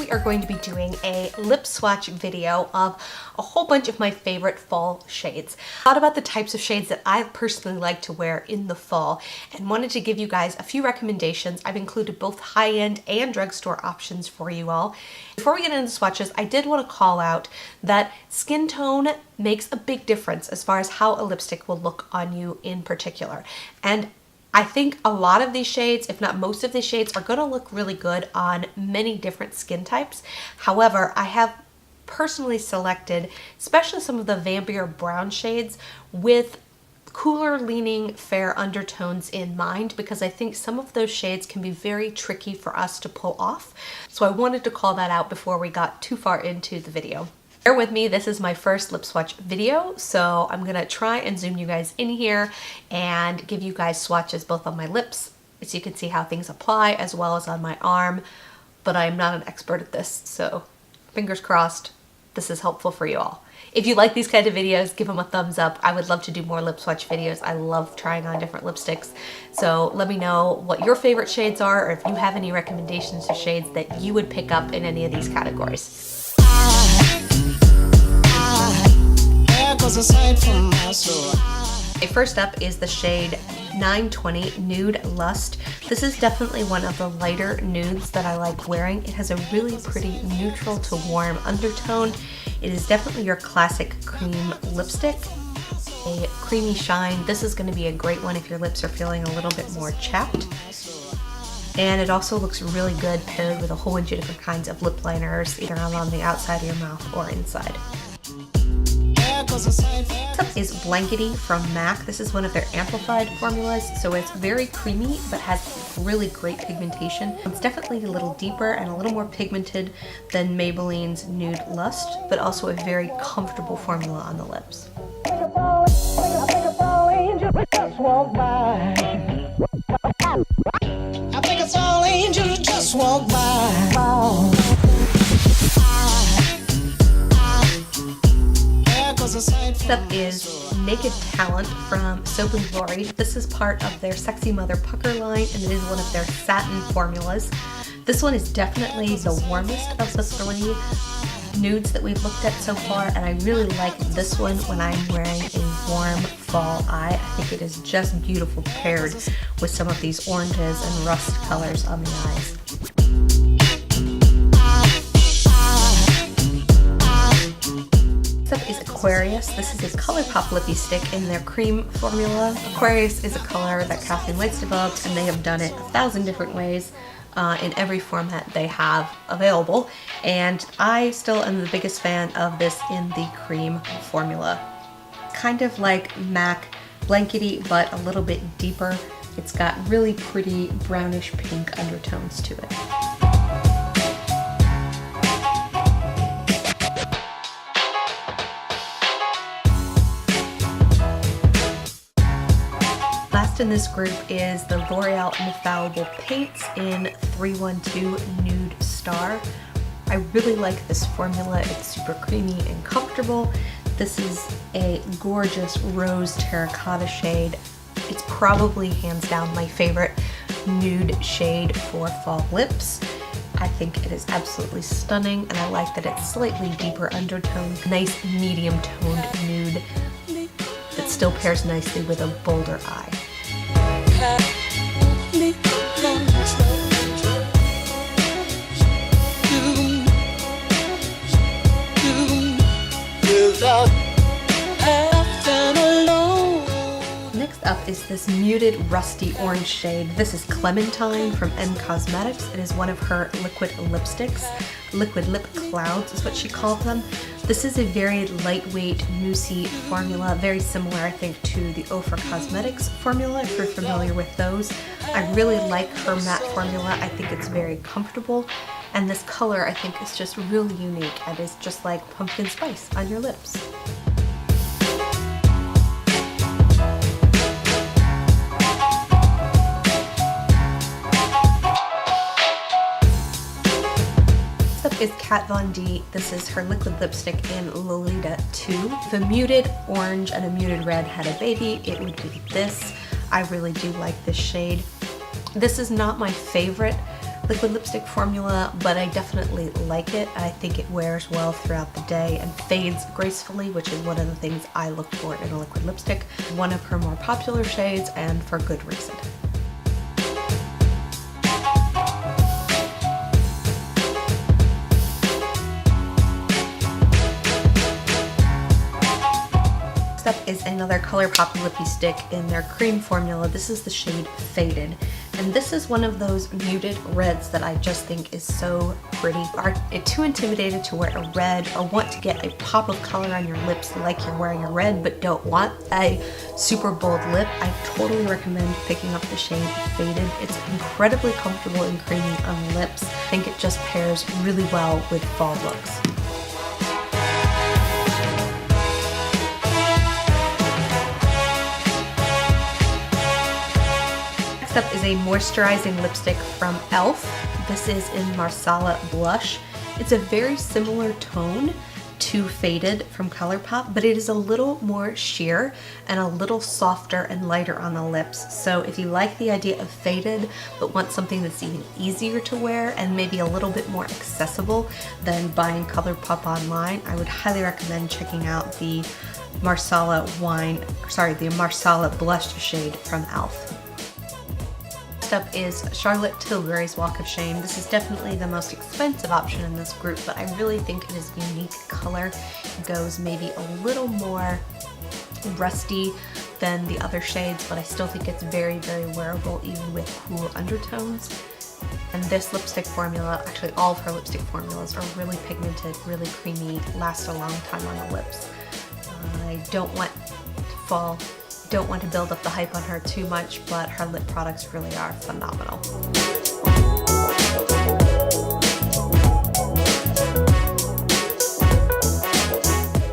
we are going to be doing a lip swatch video of a whole bunch of my favorite fall shades. I thought about the types of shades that I personally like to wear in the fall and wanted to give you guys a few recommendations. I've included both high-end and drugstore options for you all. Before we get into the swatches, I did want to call out that skin tone makes a big difference as far as how a lipstick will look on you in particular. And I think a lot of these shades, if not most of these shades, are going to look really good on many different skin types. However, I have personally selected, especially some of the vampier brown shades with cooler leaning fair undertones in mind, because I think some of those shades can be very tricky for us to pull off. So I wanted to call that out before we got too far into the video. Bear with me, this is my first lip swatch video, so I'm gonna try and zoom you guys in here and give you guys swatches both on my lips so you can see how things apply, as well as on my arm, but I'm not an expert at this, so fingers crossed this is helpful for you all. If you like these kind of videos, give them a thumbs up. I would love to do more lip swatch videos. I love trying on different lipsticks. So let me know what your favorite shades are, or if you have any recommendations to shades that you would pick up in any of these categories. First up is the shade 920 Nude Lust. This is definitely one of the lighter nudes that I like wearing. It has a really pretty neutral to warm undertone. It is definitely your classic cream lipstick. A creamy shine. This is going to be a great one if your lips are feeling a little bit more chapped. And it also looks really good paired with a whole bunch of different kinds of lip liners, either along the outside of your mouth or inside. Next up is Blankety from MAC. This is one of their amplified formulas, so it's very creamy but has really great pigmentation. It's definitely a little deeper and a little more pigmented than Maybelline's Nude Lust, but also a very comfortable formula on the lips. I think it's all angels just walk by. Next up is Naked Talent from Soap & Glory. This is part of their Sexy Mother Pucker line, and it is one of their satin formulas. This one is definitely the warmest of the three nudes that we've looked at so far, and I really like this one when I'm wearing a warm fall eye. I think it is just beautiful paired with some of these oranges and rust colors on the eyes. Next up is Aquarius. This is a ColourPop lippy stick in their cream formula. Aquarius is a color that Kathleen White's developed, and they have done it 1,000 different ways in every format they have available. And I still am the biggest fan of this in the cream formula. Kind of like MAC Blankety, but a little bit deeper. It's got really pretty brownish pink undertones to it. Last in this group is the L'Oreal Infallible Paints in 312 Nude Star. I really like this formula. It's super creamy and comfortable. This is a gorgeous rose terracotta shade. It's probably hands down my favorite nude shade for fall lips. I think it is absolutely stunning, and I like that it's slightly deeper undertone, nice medium toned nude that still pairs nicely with a bolder eye. Next up is this muted rusty orange shade. This is Clementine from N Cosmetics. It is one of her liquid lipsticks. Liquid lip clouds is what she called them. This is a very lightweight, moussey formula, very similar, I think, to the Ofra Cosmetics formula, if you're familiar with those. I really like her matte formula. I think it's very comfortable, and this color, I think, is just really unique and is just like pumpkin spice on your lips. Is Kat Von D. This is her liquid lipstick in Lolita 2. If a muted orange and a muted red had a baby, it would be this. I really do like this shade. This is not my favorite liquid lipstick formula, but I definitely like it. I think it wears well throughout the day and fades gracefully, which is one of the things I look for in a liquid lipstick. One of her more popular shades, and for good reason. Is another ColourPop lippy stick in their cream formula. This is the shade Faded, and this is one of those muted reds that I just think is so pretty. Are too intimidated to wear a red or want to get a pop of color on your lips like you're wearing a red but don't want a super bold lip, I totally recommend picking up the shade Faded. It's incredibly comfortable and creamy on lips. I think it just pairs really well with fall looks. Next up is a moisturizing lipstick from e.l.f. This is in Marsala Blush. It's a very similar tone to Faded from ColourPop, but it is a little more sheer and a little softer and lighter on the lips. So if you like the idea of Faded but want something that's even easier to wear and maybe a little bit more accessible than buying ColourPop online, I would highly recommend checking out the Marsala Blush shade from e.l.f. Next up is Charlotte Tilbury's Walk of Shame. This is definitely the most expensive option in this group, but I really think it is a unique color. It goes maybe a little more rusty than the other shades, but I still think it's very, very wearable even with cool undertones. And this lipstick formula, actually all of her lipstick formulas, are really pigmented, really creamy, last a long time on the lips. I don't want to build up the hype on her too much, but her lip products really are phenomenal.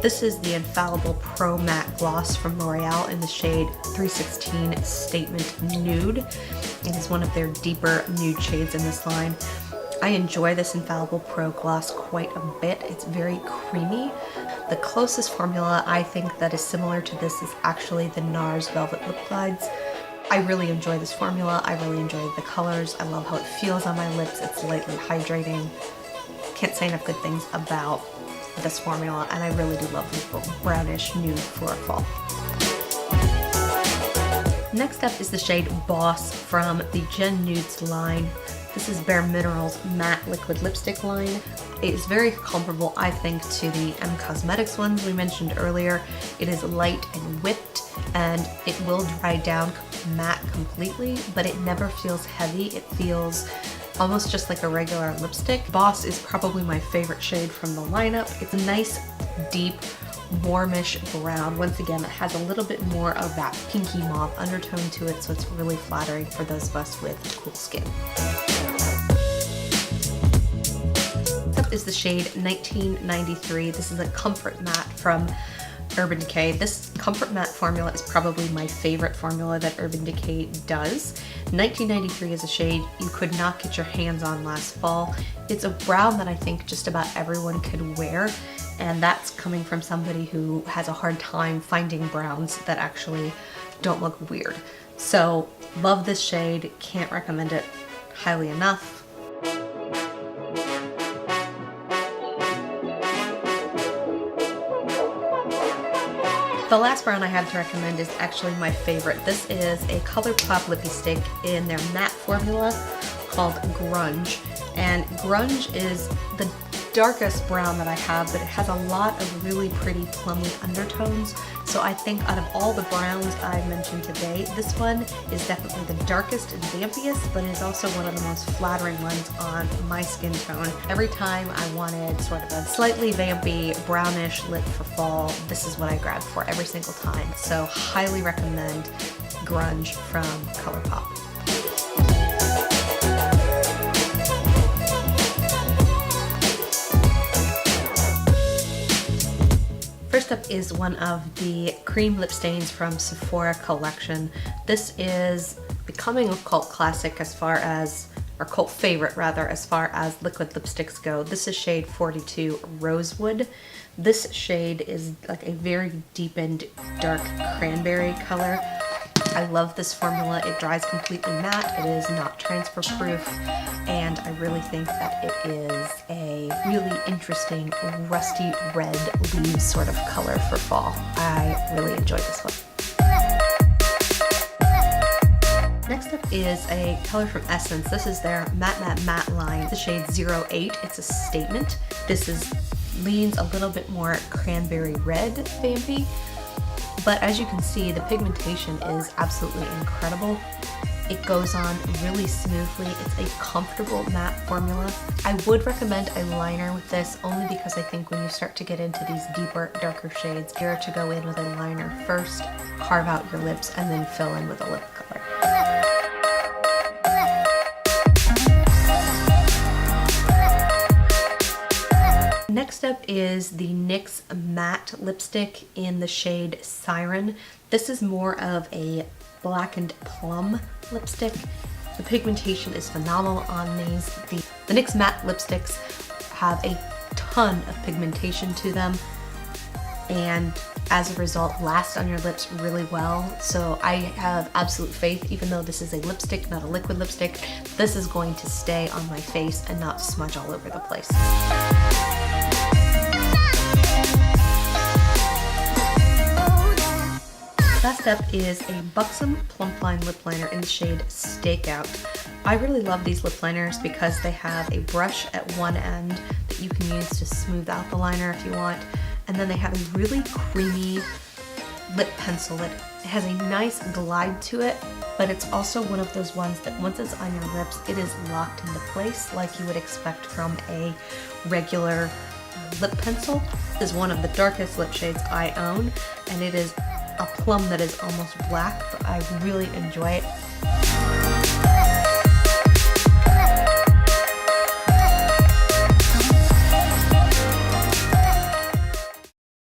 This is the Infallible Pro Matte Gloss from L'Oreal in the shade 316 Statement Nude. It is one of their deeper nude shades in this line. I enjoy this Infallible Pro Gloss quite a bit. It's very creamy. The closest formula I think that is similar to this is actually the NARS Velvet Lip Glides. I really enjoy this formula. I really enjoy the colors. I love how it feels on my lips. It's lightly hydrating. Can't say enough good things about this formula, and I really do love the brownish nude for fall. Next up is the shade Boss from the Gen Nudes line. This is Bare Minerals matte liquid lipstick line. It is very comparable, I think, to the M Cosmetics ones we mentioned earlier. It is light and whipped, and it will dry down matte completely, but it never feels heavy. It feels almost just like a regular lipstick. Boss is probably my favorite shade from the lineup. It's a nice, deep, warmish brown. Once again, it has a little bit more of that pinky mauve undertone to it, so it's really flattering for those of us with cool skin. Next up is the shade 1993. This is a Comfort Matte from Urban Decay. This Comfort Matte formula is probably my favorite formula that Urban Decay does. 1993 is a shade you could not get your hands on last fall. It's a brown that I think just about everyone could wear, and that's coming from somebody who has a hard time finding browns that actually don't look weird. So love this shade, can't recommend it highly enough. The last brown I have to recommend is actually my favorite. This is a ColourPop lippy stick in their matte formula called Grunge. And Grunge is the darkest brown that I have, but it has a lot of really pretty plummy undertones. So I think out of all the browns I've mentioned today, this one is definitely the darkest and vampiest, but it is also one of the most flattering ones on my skin tone. Every time I wanted sort of a slightly vampy brownish lip for fall, this is what I grabbed for every single time. So highly recommend Grunge from ColourPop. First up is one of the cream lip stains from Sephora collection. This is becoming a cult classic as far as, or cult favorite rather, as far as liquid lipsticks go. This is shade 42 Rosewood. This shade is like a very deepened dark cranberry color. I love this formula. It dries completely matte. It is not transfer proof, and I really think that it is a really interesting rusty red leaves sort of color for fall. I really enjoy this one. Next up is a color from Essence. This is their Matte line. The shade 08. It's a statement. This leans a little bit more cranberry red vampy, but as you can see, the pigmentation is absolutely incredible. It goes on really smoothly. It's a comfortable matte formula. I would recommend a liner with this only because I think when you start to get into these deeper, darker shades, you're to go in with a liner first, carve out your lips, and then fill in with a lip color. Next up is the NYX matte lipstick in the shade Siren. This is more of a blackened plum lipstick. The pigmentation is phenomenal on these. The NYX matte lipsticks have a ton of pigmentation to them, and as a result last on your lips really well. So I have absolute faith, even though this is a lipstick, not a liquid lipstick, this is going to stay on my face and not smudge all over the place. Last up is a Buxom Plump Line lip liner in the shade Stakeout. I really love these lip liners because they have a brush at one end that you can use to smooth out the liner if you want, and then they have a really creamy lip pencil that has a nice glide to it, but it's also one of those ones that once it's on your lips, it is locked into place like you would expect from a regular lip pencil. This is one of the darkest lip shades I own, and it is a plum that is almost black, but I really enjoy it.